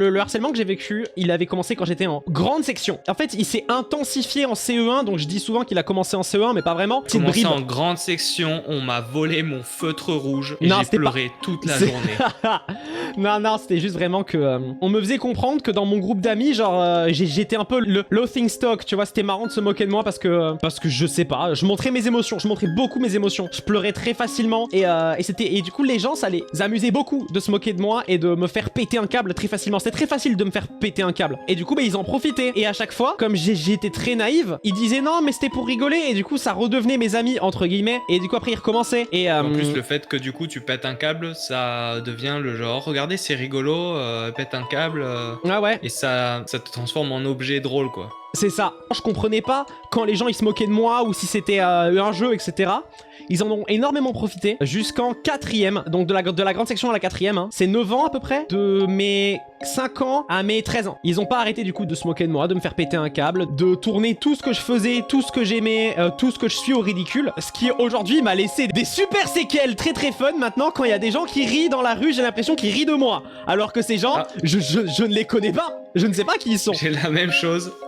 Le harcèlement que j'ai vécu, il avait commencé quand j'étais en grande section. En fait, il s'est intensifié en CE1, donc je dis souvent qu'il a commencé en CE1, mais pas vraiment. Petite Commencé bribe. en grande section, on m'a volé mon feutre rouge et Non, j'ai c'était pas- pleuré toute la C'est- journée. Non, c'était juste vraiment que on me faisait comprendre que dans mon groupe d'amis, genre j'étais un peu le laughing stock, tu vois, c'était marrant de se moquer de moi parce que je sais pas, je montrais mes émotions, je montrais beaucoup mes émotions, je pleurais très facilement et du coup les gens ça les amusait beaucoup de se moquer de moi et de me faire péter un câble très facilement. C'était très facile de me faire péter un câble et du coup ils en profitaient et à chaque fois comme j'étais très naïve, ils disaient non mais c'était pour rigoler et du coup ça redevenait mes amis entre guillemets et du coup après ils recommençaient et En plus, le fait que du coup tu pètes un câble, ça devient le genre, regardez, c'est rigolo, pète un câble, ah ouais. et ça te transforme en objet drôle, quoi. C'est ça. Je comprenais pas quand les gens ils se moquaient de moi ou si c'était un jeu, etc. Ils en ont énormément profité jusqu'en 4ème, donc de la grande section à la 4ème. Hein. C'est 9 ans à peu près, de mes 5 ans à mes 13 ans. Ils ont pas arrêté du coup de se moquer de moi, de me faire péter un câble, de tourner tout ce que je faisais, tout ce que j'aimais, tout ce que je suis au ridicule. Ce qui aujourd'hui m'a laissé des super séquelles très très fun. Maintenant quand il y a des gens qui rient dans la rue, j'ai l'impression qu'ils rient de moi. Alors que ces gens, je ne les connais pas. Je ne sais pas qui ils sont. J'ai la même chose.